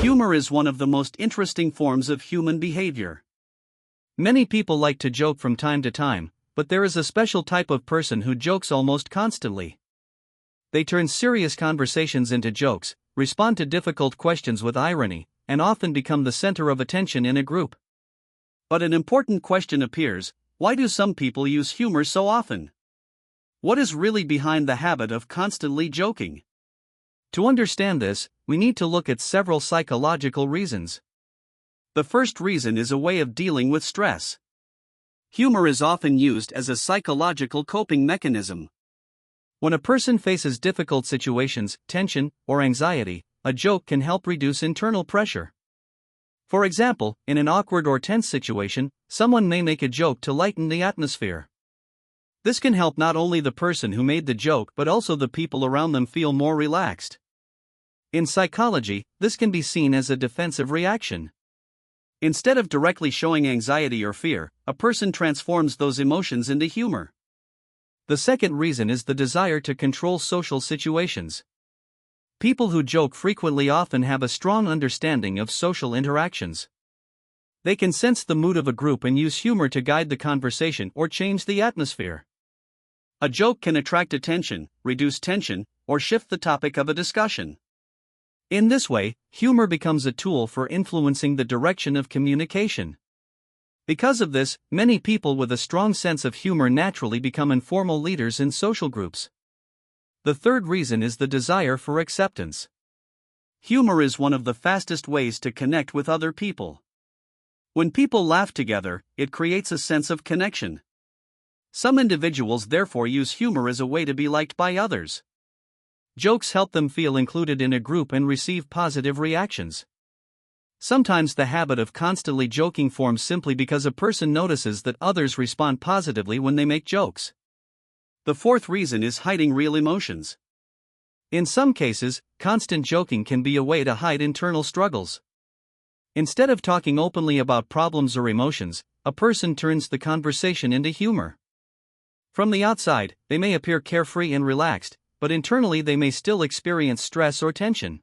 Humor is one of the most interesting forms of human behavior. Many people like to joke from time to time, but there is a special type of person who jokes almost constantly. They turn serious conversations into jokes, respond to difficult questions with irony, and often become the center of attention in a group. But an important question appears: why do some people use humor so often? What is really behind the habit of constantly joking? To understand this, we need to look at several psychological reasons. The first reason is a way of dealing with stress. Humor is often used as a psychological coping mechanism. When a person faces difficult situations, tension, or anxiety, a joke can help reduce internal pressure. For example, in an awkward or tense situation, someone may make a joke to lighten the atmosphere. This can help not only the person who made the joke but also the people around them feel more relaxed. In psychology, this can be seen as a defensive reaction. Instead of directly showing anxiety or fear, a person transforms those emotions into humor. The second reason is the desire to control social situations. People who joke frequently often have a strong understanding of social interactions. They can sense the mood of a group and use humor to guide the conversation or change the atmosphere. A joke can attract attention, reduce tension, or shift the topic of a discussion. In this way, humor becomes a tool for influencing the direction of communication. Because of this, many people with a strong sense of humor naturally become informal leaders in social groups. The third reason is the desire for acceptance. Humor is one of the fastest ways to connect with other people. When people laugh together, it creates a sense of connection. Some individuals therefore use humor as a way to be liked by others. Jokes help them feel included in a group and receive positive reactions. Sometimes the habit of constantly joking forms simply because a person notices that others respond positively when they make jokes. The fourth reason is hiding real emotions. In some cases, constant joking can be a way to hide internal struggles. Instead of talking openly about problems or emotions, a person turns the conversation into humor. From the outside, they may appear carefree and relaxed, but internally they may still experience stress or tension.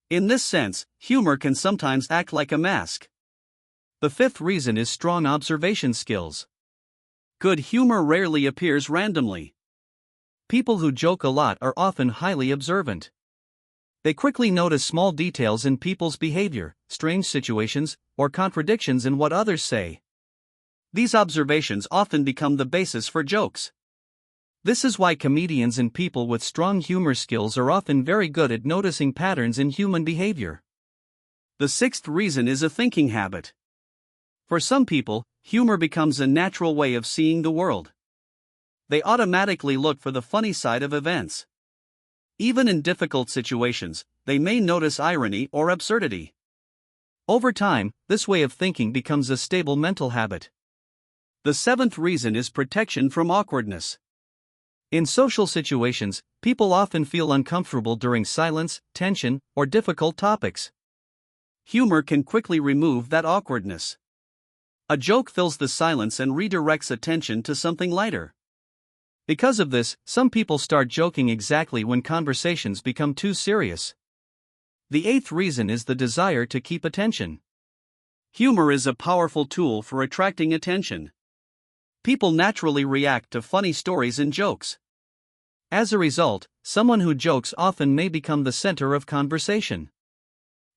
In this sense, humor can sometimes act like a mask. The fifth reason is strong observation skills. Good humor rarely appears randomly. People who joke a lot are often highly observant. They quickly notice small details in people's behavior, strange situations, or contradictions in what others say. These observations often become the basis for jokes. This is why comedians and people with strong humor skills are often very good at noticing patterns in human behavior. The sixth reason is a thinking habit. For some people, humor becomes a natural way of seeing the world. They automatically look for the funny side of events. Even in difficult situations, they may notice irony or absurdity. Over time, this way of thinking becomes a stable mental habit. The seventh reason is protection from awkwardness. In social situations, people often feel uncomfortable during silence, tension, or difficult topics. Humor can quickly remove that awkwardness. A joke fills the silence and redirects attention to something lighter. Because of this, some people start joking exactly when conversations become too serious. The eighth reason is the desire to keep attention. Humor is a powerful tool for attracting attention. People naturally react to funny stories and jokes. As a result, someone who jokes often may become the center of conversation.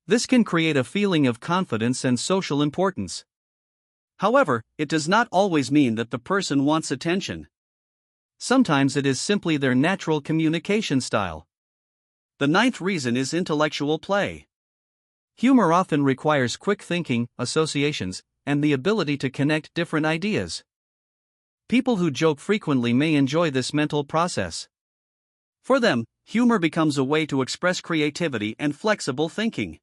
This can create a feeling of confidence and social importance. However, it does not always mean that the person wants attention. Sometimes it is simply their natural communication style. The ninth reason is intellectual play. Humor often requires quick thinking, associations, and the ability to connect different ideas. People who joke frequently may enjoy this mental process. For them, humor becomes a way to express creativity and flexible thinking.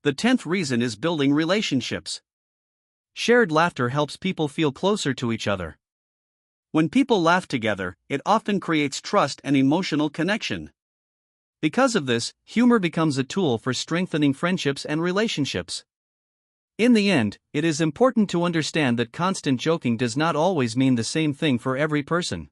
The 10th reason is building relationships. Shared laughter helps people feel closer to each other. When people laugh together, it often creates trust and emotional connection. Because of this, humor becomes a tool for strengthening friendships and relationships. In the end, it is important to understand that constant joking does not always mean the same thing for every person.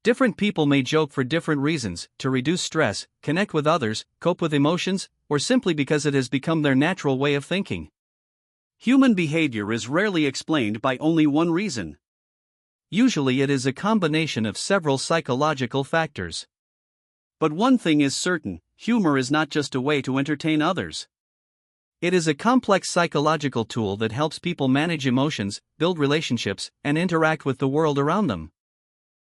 Different people may joke for different reasons: to reduce stress, connect with others, cope with emotions, or simply because it has become their natural way of thinking. Human behavior is rarely explained by only one reason. Usually, it is a combination of several psychological factors. But one thing is certain: humor is not just a way to entertain others. It is a complex psychological tool that helps people manage emotions, build relationships, and interact with the world around them.